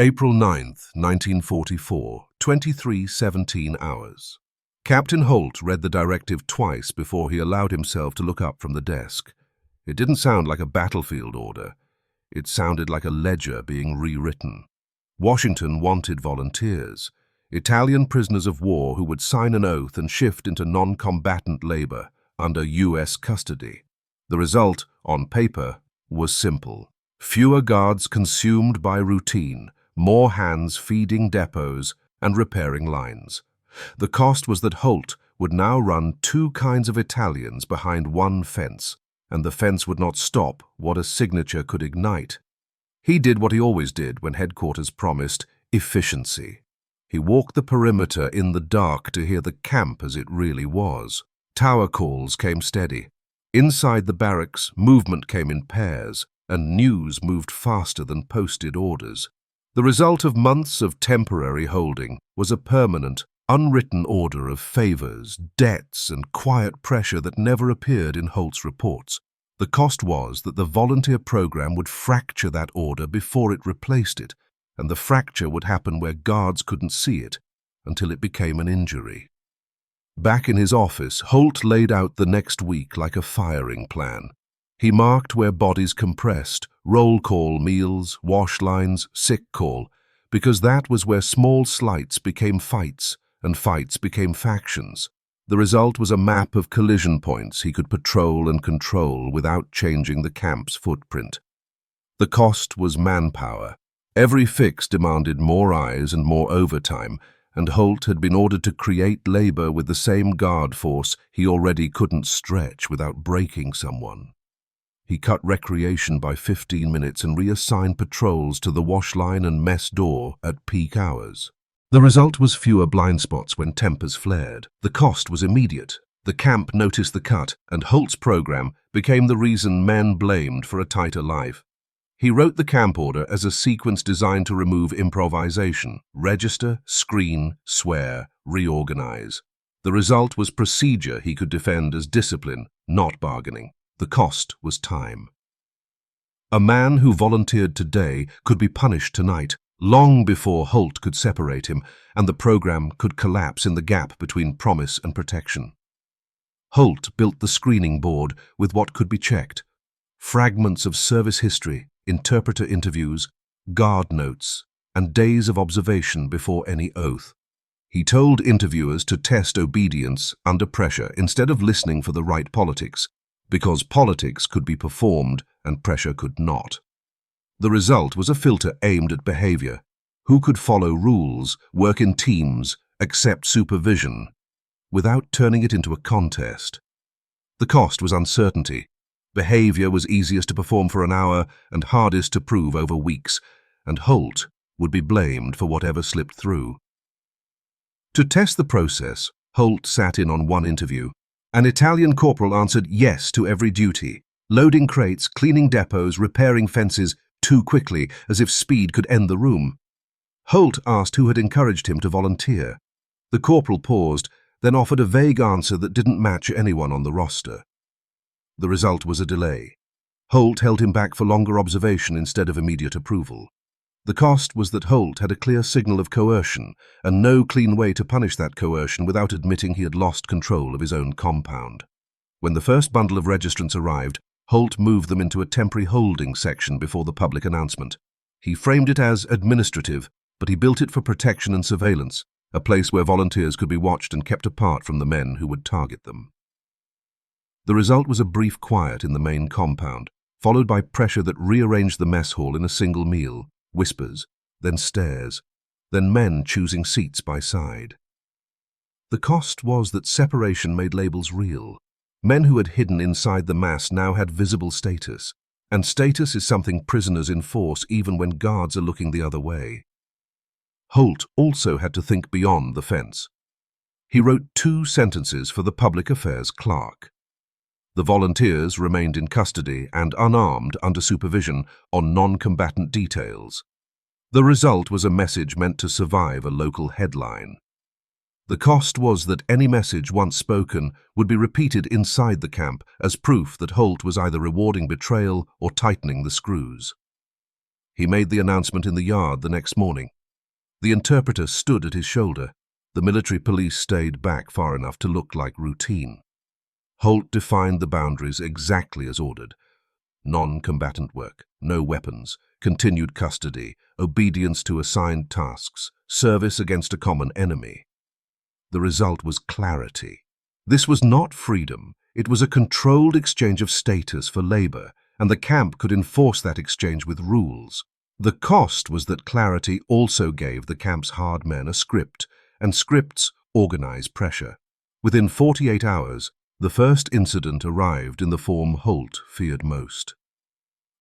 April 9th, 1944, 23:17 hours. Captain Holt read the directive twice before he allowed himself to look up from the desk. It didn't sound like a battlefield order. It sounded like a ledger being rewritten. Washington wanted volunteers, Italian prisoners of war who would sign an oath and shift into non-combatant labor under U.S. custody. The result, on paper, was simple. Fewer guards consumed by routine, more hands feeding depots and repairing lines. The cost was that Holt would now run two kinds of Italians behind one fence, and the fence would not stop what a signature could ignite. He did what he always did when headquarters promised efficiency. He walked the perimeter in the dark to hear the camp as it really was. Tower calls came steady. Inside the barracks, movement came in pairs, and news moved faster than posted orders. The result of months of temporary holding was a permanent, unwritten order of favors, debts, and quiet pressure that never appeared in Holt's reports. The cost was that the volunteer program would fracture that order before it replaced it, and the fracture would happen where guards couldn't see it until it became an injury. Back in his office, Holt laid out the next week like a firing plan. He marked where bodies compressed, roll call meals, wash lines, sick call, because that was where small slights became fights and fights became factions. The result was a map of collision points he could patrol and control without changing the camp's footprint. The cost was manpower. Every fix demanded more eyes and more overtime, and Holt had been ordered to create labor with the same guard force he already couldn't stretch without breaking someone. He cut recreation by 15 minutes and reassigned patrols to the wash line and mess door at peak hours. The result was fewer blind spots when tempers flared. The cost was immediate. The camp noticed the cut, and Holt's program became the reason men blamed for a tighter life. He wrote the camp order as a sequence designed to remove improvisation: register, screen, swear, reorganize. The result was procedure he could defend as discipline, not bargaining. The cost was time. A man who volunteered today could be punished tonight, long before Holt could separate him, and the program could collapse in the gap between promise and protection. Holt built the screening board with what could be checked: fragments of service history, interpreter interviews, guard notes, and days of observation before any oath. He told interviewers to test obedience under pressure instead of listening for the right politics, because politics could be performed and pressure could not. The result was a filter aimed at behavior. Who could follow rules, work in teams, accept supervision, without turning it into a contest? The cost was uncertainty. Behavior was easiest to perform for an hour and hardest to prove over weeks, and Holt would be blamed for whatever slipped through. To test the process, Holt sat in on one interview. An Italian corporal answered yes to every duty, loading crates, cleaning depots, repairing fences too quickly, as if speed could end the room. Holt asked who had encouraged him to volunteer. The corporal paused, then offered a vague answer that didn't match anyone on the roster. The result was a delay. Holt held him back for longer observation instead of immediate approval. The cost was that Holt had a clear signal of coercion, and no clean way to punish that coercion without admitting he had lost control of his own compound. When the first bundle of registrants arrived, Holt moved them into a temporary holding section before the public announcement. He framed it as administrative, but he built it for protection and surveillance, a place where volunteers could be watched and kept apart from the men who would target them. The result was a brief quiet in the main compound, followed by pressure that rearranged the mess hall in a single meal, whispers, then stares, then men choosing seats by side. The cost was that separation made labels real. Men who had hidden inside the mass now had visible status, and status is something prisoners enforce even when guards are looking the other way. Holt also had to think beyond the fence. He wrote 2 sentences for the public affairs clerk. The volunteers remained in custody and unarmed under supervision on non-combatant details. The result was a message meant to survive a local headline. The cost was that any message once spoken would be repeated inside the camp as proof that Holt was either rewarding betrayal or tightening the screws. He made the announcement in the yard the next morning. The interpreter stood at his shoulder. The military police stayed back far enough to look like routine. Holt defined the boundaries exactly as ordered. Non-combatant work, no weapons, continued custody, obedience to assigned tasks, service against a common enemy. The result was clarity. This was not freedom. It was a controlled exchange of status for labor, and the camp could enforce that exchange with rules. The cost was that clarity also gave the camp's hard men a script, and scripts organize pressure. Within 48 hours, the first incident arrived in the form Holt feared most.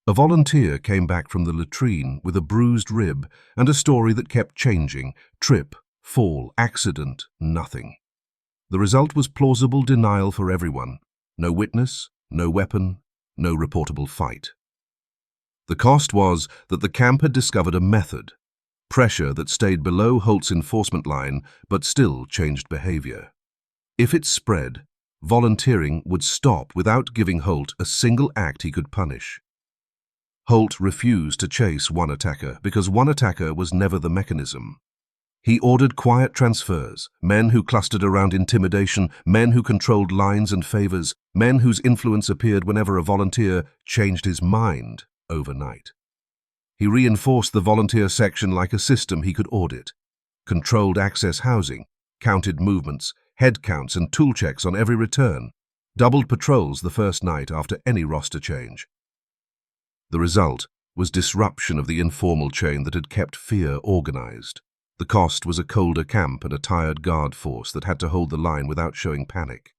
A volunteer came back from the latrine with a bruised rib and a story that kept changing: trip, fall, accident, nothing. The result was plausible denial for everyone. No witness, no weapon, no reportable fight. The cost was that the camp had discovered a method, pressure that stayed below Holt's enforcement line but still changed behavior. If it spread, volunteering would stop without giving Holt a single act he could punish. Holt refused to chase one attacker because one attacker was never the mechanism. He ordered quiet transfers, men who clustered around intimidation, men who controlled lines and favors, men whose influence appeared whenever a volunteer changed his mind overnight. He reinforced the volunteer section like a system he could audit, controlled access housing, counted movements, head counts and tool checks on every return, doubled patrols the first night after any roster change. The result was disruption of the informal chain that had kept fear organized. The cost was a colder camp and a tired guard force that had to hold the line without showing panic.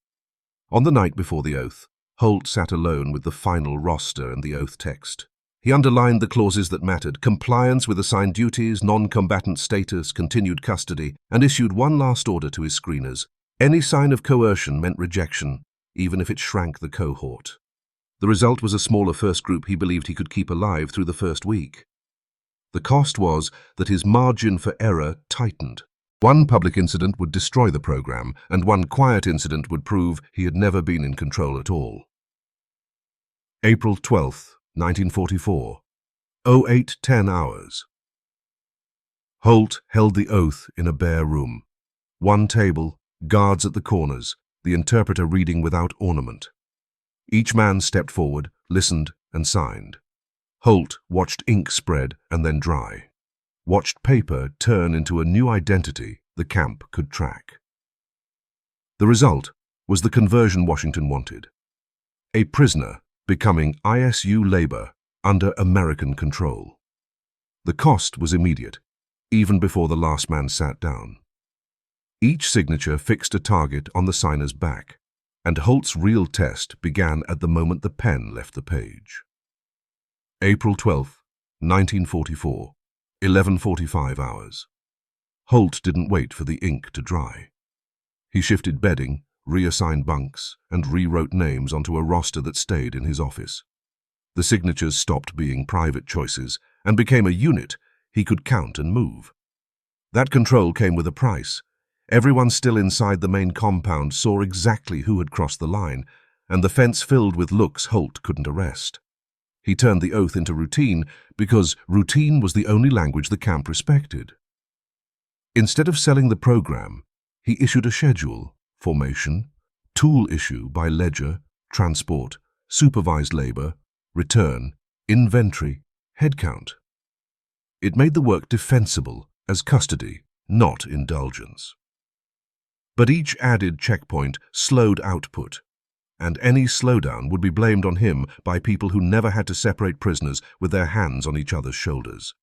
On the night before the oath, Holt sat alone with the final roster and the oath text. He underlined the clauses that mattered: compliance with assigned duties, non-combatant status, continued custody, and issued one last order to his screeners. Any sign of coercion meant rejection, even if it shrank the cohort. The result was a smaller first group he believed he could keep alive through the first week. The cost was that his margin for error tightened. One public incident would destroy the program, and one quiet incident would prove he had never been in control at all. April 12, 1944, 08:10 hours. Holt held the oath in a bare room. One table, guards at the corners, the interpreter reading without ornament. Each man stepped forward, listened, and signed. Holt watched ink spread and then dry, watched paper turn into a new identity the camp could track. The result was the conversion Washington wanted: a prisoner becoming ISU labor under American control. The cost was immediate, even before the last man sat down. Each signature fixed a target on the signer's back, and Holt's real test began at the moment the pen left the page. April 12, 1944, 11:45 hours. Holt didn't wait for the ink to dry. He shifted bedding, reassigned bunks, and rewrote names onto a roster that stayed in his office. The signatures stopped being private choices and became a unit he could count and move. That control came with a price. Everyone still inside the main compound saw exactly who had crossed the line, and the fence filled with looks Holt couldn't arrest. He turned the oath into routine because routine was the only language the camp respected. Instead of selling the program, he issued a schedule: formation, tool issue by ledger, transport, supervised labor, return, inventory, head count. It made the work defensible as custody, not indulgence. But each added checkpoint slowed output, and any slowdown would be blamed on him by people who never had to separate prisoners with their hands on each other's shoulders.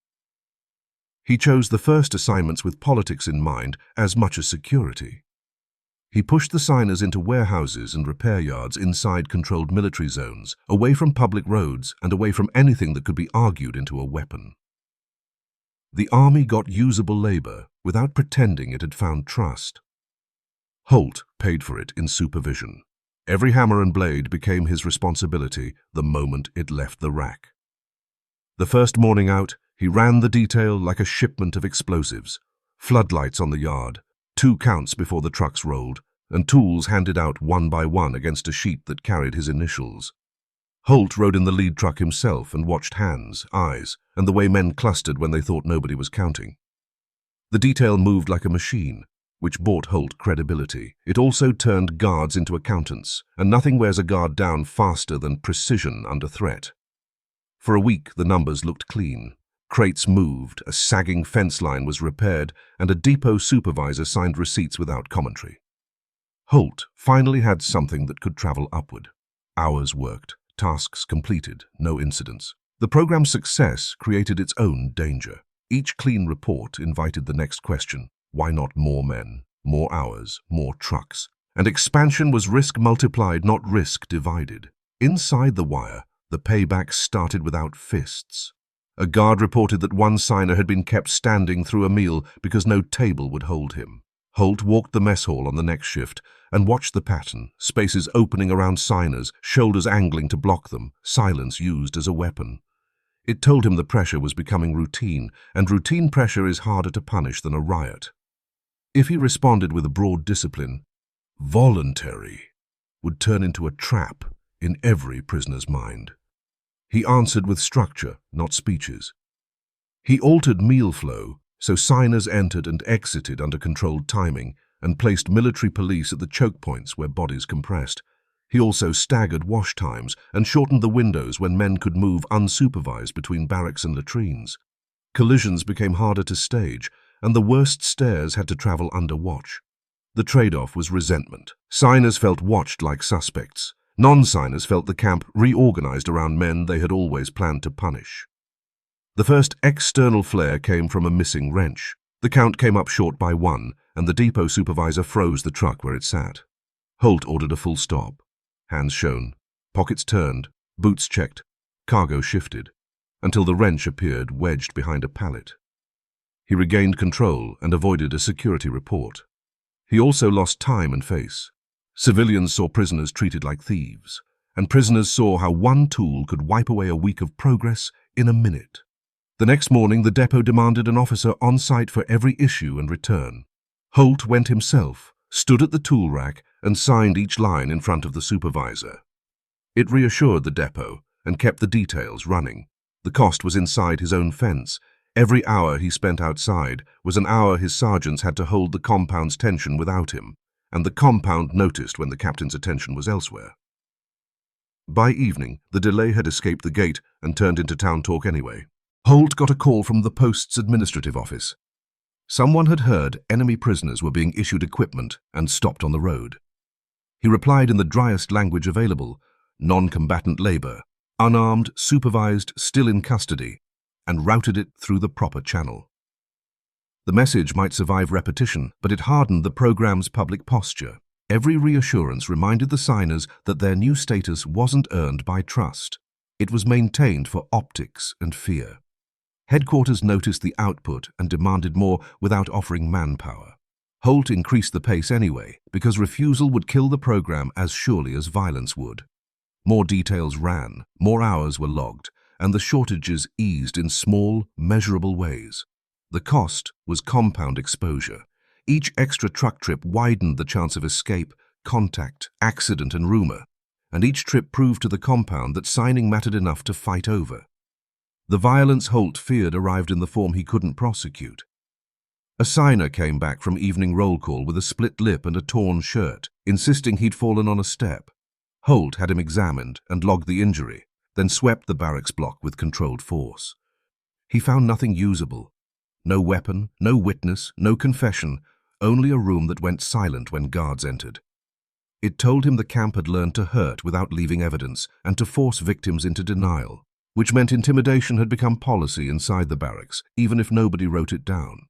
He chose the first assignments with politics in mind as much as security. He pushed the signers into warehouses and repair yards inside controlled military zones, away from public roads and away from anything that could be argued into a weapon. The army got usable labor without pretending it had found trust. Holt paid for it in supervision. Every hammer and blade became his responsibility the moment it left the rack. The first morning out, he ran the detail like a shipment of explosives: floodlights on the yard, 2 counts before the trucks rolled, and tools handed out one by one against a sheet that carried his initials. Holt rode in the lead truck himself and watched hands, eyes, and the way men clustered when they thought nobody was counting. The detail moved like a machine, which bought Holt credibility. It also turned guards into accountants, and nothing wears a guard down faster than precision under threat. For a week, the numbers looked clean. Crates moved, a sagging fence line was repaired, and a depot supervisor signed receipts without commentary. Holt finally had something that could travel upward. Hours worked, tasks completed, no incidents. The program's success created its own danger. Each clean report invited the next question. Why not more men, more hours, more trucks? And expansion was risk multiplied, not risk divided. Inside the wire, the payback started without fists. A guard reported that one signer had been kept standing through a meal because no table would hold him. Holt walked the mess hall on the next shift and watched the pattern, spaces opening around signers, shoulders angling to block them, silence used as a weapon. It told him the pressure was becoming routine, and routine pressure is harder to punish than a riot. If he responded with a broad discipline, voluntary would turn into a trap in every prisoner's mind. He answered with structure, not speeches. He altered meal flow so signers entered and exited under controlled timing and placed military police at the choke points where bodies compressed. He also staggered wash times and shortened the windows when men could move unsupervised between barracks and latrines. Collisions became harder to stage, and the worst stares had to travel under watch. The trade-off was resentment. Signers felt watched like suspects. Non-signers felt the camp reorganized around men they had always planned to punish. The first external flare came from a missing wrench. The count came up short by 1, and the depot supervisor froze the truck where it sat. Holt ordered a full stop. Hands shown, pockets turned, boots checked, cargo shifted, until the wrench appeared wedged behind a pallet. He regained control and avoided a security report. He also lost time and face. Civilians saw prisoners treated like thieves, and prisoners saw how one tool could wipe away a week of progress in a minute. The next morning, the depot demanded an officer on site for every issue and return. Holt went himself, stood at the tool rack, and signed each line in front of the supervisor. It reassured the depot and kept the details running. The cost was inside his own fence. Every hour he spent outside was an hour his sergeants had to hold the compound's tension without him, and the compound noticed when the captain's attention was elsewhere. By evening, the delay had escaped the gate and turned into town talk anyway. Holt got a call from the post's administrative office. Someone had heard enemy prisoners were being issued equipment and stopped on the road. He replied in the driest language available, non-combatant labor, unarmed, supervised, still in custody, and routed it through the proper channel. The message might survive repetition, but it hardened the program's public posture. Every reassurance reminded the signers that their new status wasn't earned by trust. It was maintained for optics and fear. Headquarters noticed the output and demanded more without offering manpower. Holt increased the pace anyway, because refusal would kill the program as surely as violence would. More details ran, more hours were logged, and the shortages eased in small, measurable ways. The cost was compound exposure. Each extra truck trip widened the chance of escape, contact, accident, and rumor, and each trip proved to the compound that signing mattered enough to fight over. The violence Holt feared arrived in the form he couldn't prosecute. A signer came back from evening roll call with a split lip and a torn shirt, insisting he'd fallen on a step. Holt had him examined and logged the injury, then swept the barracks block with controlled force. He found nothing usable. No weapon, no witness, no confession, only a room that went silent when guards entered. It told him the camp had learned to hurt without leaving evidence and to force victims into denial, which meant intimidation had become policy inside the barracks, even if nobody wrote it down.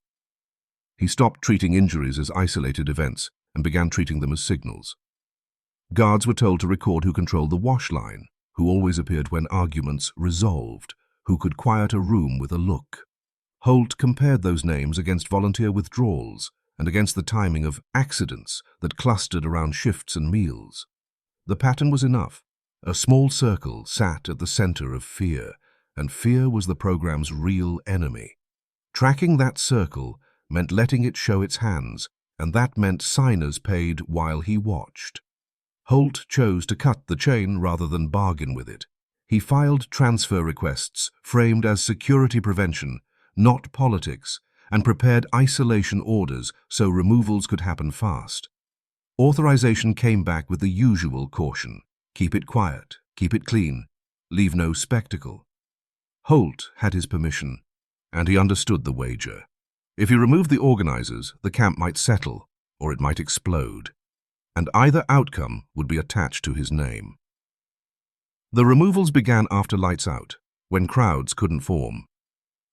He stopped treating injuries as isolated events and began treating them as signals. Guards were told to record who controlled the wash line, who always appeared when arguments resolved, who could quiet a room with a look. Holt compared those names against volunteer withdrawals and against the timing of accidents that clustered around shifts and meals. The pattern was enough. A small circle sat at the center of fear, and fear was the program's real enemy. Tracking that circle meant letting it show its hands, and that meant signers paid while he watched. Holt chose to cut the chain rather than bargain with it. He filed transfer requests framed as security prevention, not politics, and prepared isolation orders so removals could happen fast. Authorization came back with the usual caution: keep it quiet, keep it clean, leave no spectacle. Holt had his permission, and he understood the wager. If he removed the organizers, the camp might settle, or it might explode, and either outcome would be attached to his name. The removals began after lights out, when crowds couldn't form.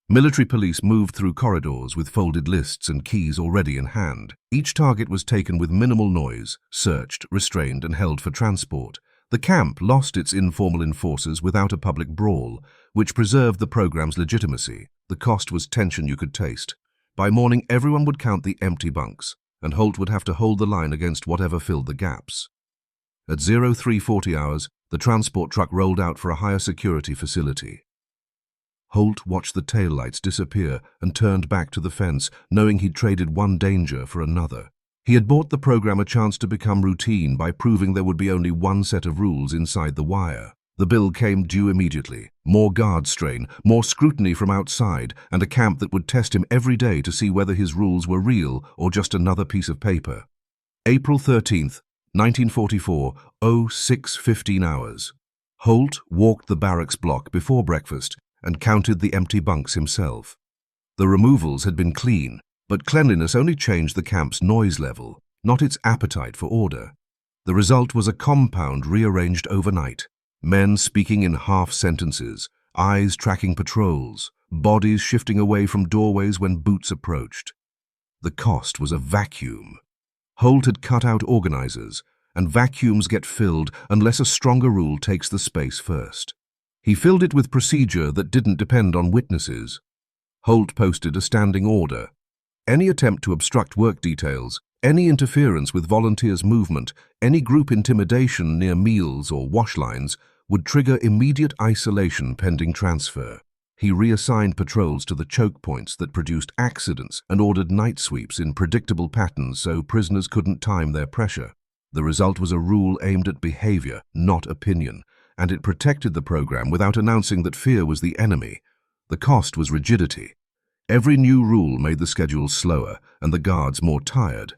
Military police moved through corridors with folded lists and keys already in hand. Each target was taken with minimal noise, searched, restrained, and held for transport. The camp lost its informal enforcers without a public brawl, which preserved the program's legitimacy. The cost was tension you could taste. By morning, everyone would count the empty bunks, and Holt would have to hold the line against whatever filled the gaps. At 0340 hours, the transport truck rolled out for a higher security facility. Holt watched the taillights disappear and turned back to the fence, knowing he'd traded one danger for another. He had bought the program a chance to become routine by proving there would be only one set of rules inside the wire. The bill came due immediately. More guard strain, more scrutiny from outside, and a camp that would test him every day to see whether his rules were real or just another piece of paper. April 13th, 1944, 06:15 hours. Holt walked the barracks block before breakfast and counted the empty bunks himself. The removals had been clean, but cleanliness only changed the camp's noise level, not its appetite for order. The result was a compound rearranged overnight. Men speaking in half sentences, eyes tracking patrols, bodies shifting away from doorways when boots approached. The cost was a vacuum. Holt had cut out organizers, and vacuums get filled unless a stronger rule takes the space first. He filled it with procedure that didn't depend on witnesses. Holt posted a standing order. Any attempt to obstruct work details, any interference with volunteers' movement, any group intimidation near meals or wash lines would trigger immediate isolation pending transfer. He reassigned patrols to the choke points that produced accidents and ordered night sweeps in predictable patterns so prisoners couldn't time their pressure. The result was a rule aimed at behavior, not opinion, and it protected the program without announcing that fear was the enemy. The cost was rigidity. Every new rule made the schedule slower and the guards more tired.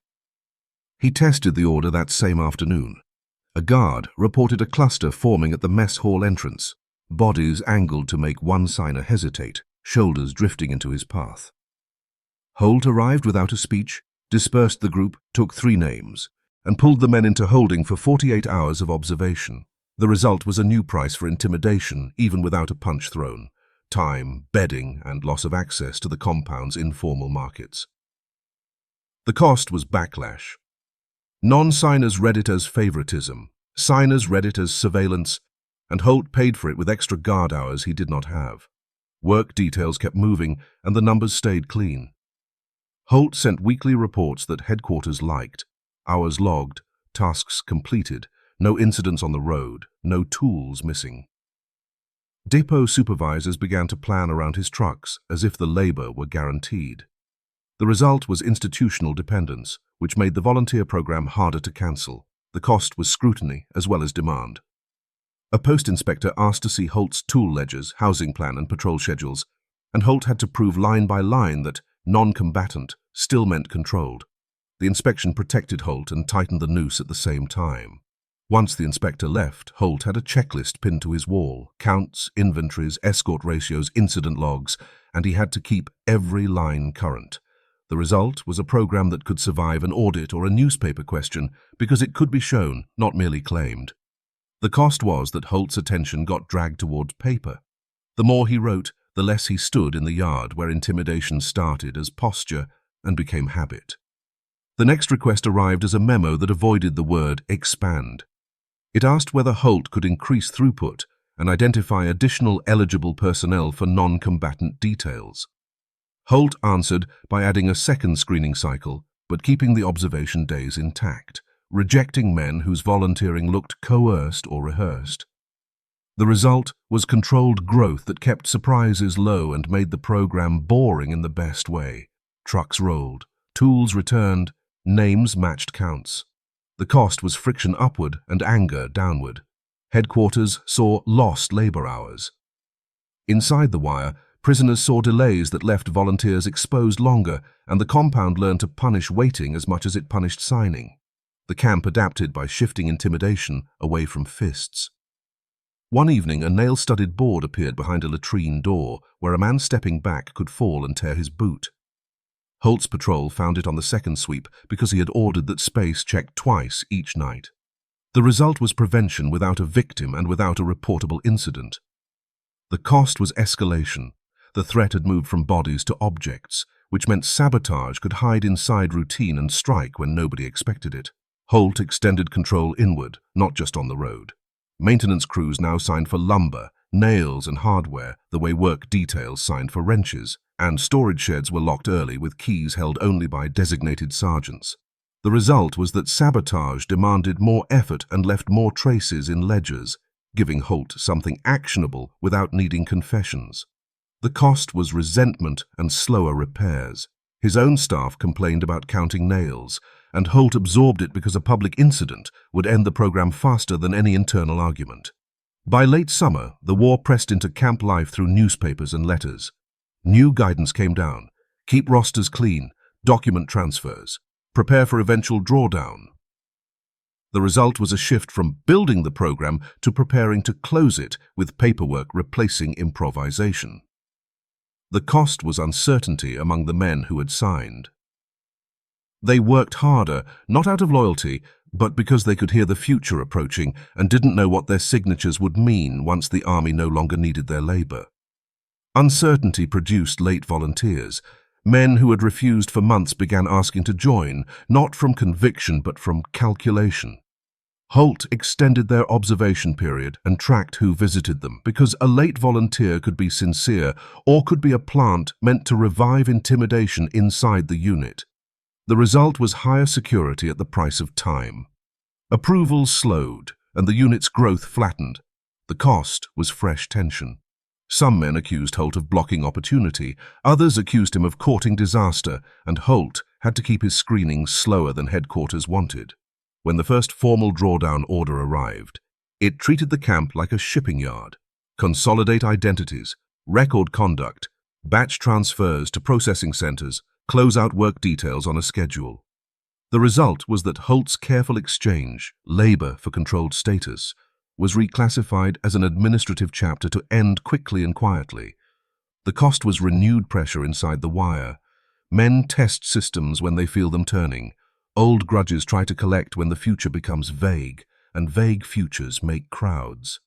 He tested the order that same afternoon. A guard reported a cluster forming at the mess hall entrance, bodies angled to make one signer hesitate, shoulders drifting into his path. Holt arrived without a speech, dispersed the group, took 3 names, and pulled the men into holding for 48 hours of observation. The result was a new price for intimidation, even without a punch thrown: time, bedding, and loss of access to the compound's informal markets. The cost was backlash. Non-signers read it as favoritism, signers read it as surveillance, and Holt paid for it with extra guard hours he did not have. Work details kept moving, and the numbers stayed clean. Holt sent weekly reports that headquarters liked: hours logged, tasks completed, no incidents on the road, no tools missing. Depot supervisors began to plan around his trucks as if the labor were guaranteed. The result was institutional dependence, which made the volunteer program harder to cancel. The cost was scrutiny as well as demand. A post inspector asked to see Holt's tool ledgers, housing plan, and patrol schedules, and Holt had to prove line by line that non-combatant still meant controlled. The inspection protected Holt and tightened the noose at the same time. Once the inspector left, Holt had a checklist pinned to his wall: counts, inventories, escort ratios, incident logs, and he had to keep every line current. The result was a program that could survive an audit or a newspaper question because it could be shown, not merely claimed. The cost was that Holt's attention got dragged toward paper. The more he wrote, the less he stood in the yard where intimidation started as posture and became habit. The next request arrived as a memo that avoided the word expand. It asked whether Holt could increase throughput and identify additional eligible personnel for non-combatant details. Holt answered by adding a second screening cycle, but keeping the observation days intact, rejecting men whose volunteering looked coerced or rehearsed. The result was controlled growth that kept surprises low and made the program boring in the best way. Trucks rolled, tools returned, names matched counts. The cost was friction upward and anger downward. Headquarters saw lost labor hours. Inside the wire, prisoners saw delays that left volunteers exposed longer, and the compound learned to punish waiting as much as it punished signing. The camp adapted by shifting intimidation away from fists. One evening, a nail-studded board appeared behind a latrine door, where a man stepping back could fall and tear his boot. Holt's patrol found it on the second sweep because he had ordered that space checked twice each night. The result was prevention without a victim and without a reportable incident. The cost was escalation. The threat had moved from bodies to objects, which meant sabotage could hide inside routine and strike when nobody expected it. Holt extended control inward, not just on the road. Maintenance crews now signed for lumber, nails and hardware, the way work details signed for wrenches, and storage sheds were locked early with keys held only by designated sergeants. The result was that sabotage demanded more effort and left more traces in ledgers, giving Holt something actionable without needing confessions. The cost was resentment and slower repairs. His own staff complained about counting nails, and Holt absorbed it because a public incident would end the program faster than any internal argument. By late summer, the war pressed into camp life through newspapers and letters. New guidance came down. Keep rosters clean, document transfers, prepare for eventual drawdown. The result was a shift from building the program to preparing to close it, with paperwork replacing improvisation. The cost was uncertainty among the men who had signed. They worked harder, not out of loyalty, but because they could hear the future approaching and didn't know what their signatures would mean once the army no longer needed their labor. Uncertainty produced late volunteers. Men who had refused for months began asking to join, not from conviction but from calculation. Holt extended their observation period and tracked who visited them, because a late volunteer could be sincere or could be a plant meant to revive intimidation inside the unit. The result was higher security at the price of time. Approvals slowed, and the unit's growth flattened. The cost was fresh tension. Some men accused Holt of blocking opportunity, others accused him of courting disaster, and Holt had to keep his screenings slower than headquarters wanted. When the first formal drawdown order arrived, it treated the camp like a shipping yard. Consolidate identities, record conduct, batch transfers to processing centers, close out work details on a schedule. The result was that Holt's careful exchange, labor for controlled status, was reclassified as an administrative chapter to end quickly and quietly. The cost was renewed pressure inside the wire. Men test systems when they feel them turning. Old grudges try to collect when the future becomes vague, and vague futures make crowds.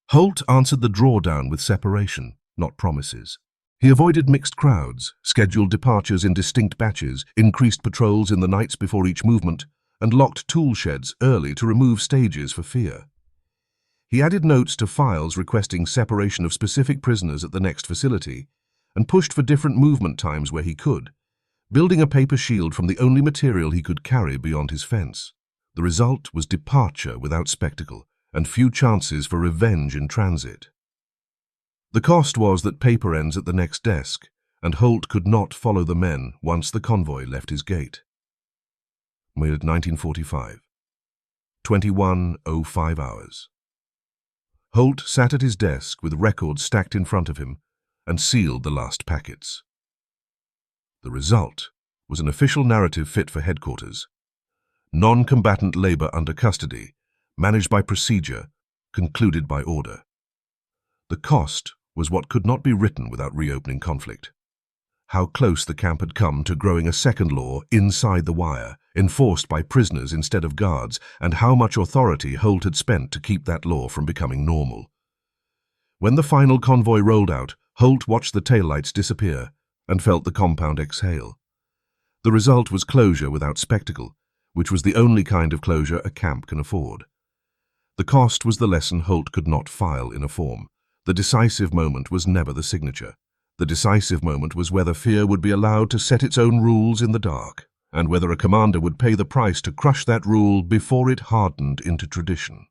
Holt answered the drawdown with separation, not promises. He avoided mixed crowds, scheduled departures in distinct batches, increased patrols in the nights before each movement, and locked tool sheds early to remove stages for fear. He added notes to files requesting separation of specific prisoners at the next facility, and pushed for different movement times where he could, building a paper shield from the only material he could carry beyond his fence. The result was departure without spectacle, and few chances for revenge in transit. The cost was that paper ends at the next desk, and Holt could not follow the men once the convoy left his gate. Mid 1945. 21:05 hours. Holt sat at his desk with records stacked in front of him and sealed the last packets. The result was an official narrative fit for headquarters. Non-combatant labor under custody, managed by procedure, concluded by order. The cost was what could not be written without reopening conflict. How close the camp had come to growing a second law inside the wire, enforced by prisoners instead of guards, and how much authority Holt had spent to keep that law from becoming normal. When the final convoy rolled out, Holt watched the taillights disappear and felt the compound exhale. The result was closure without spectacle, which was the only kind of closure a camp can afford. The cost was the lesson Holt could not file in a form. The decisive moment was never the signature. The decisive moment was whether fear would be allowed to set its own rules in the dark, and whether a commander would pay the price to crush that rule before it hardened into tradition.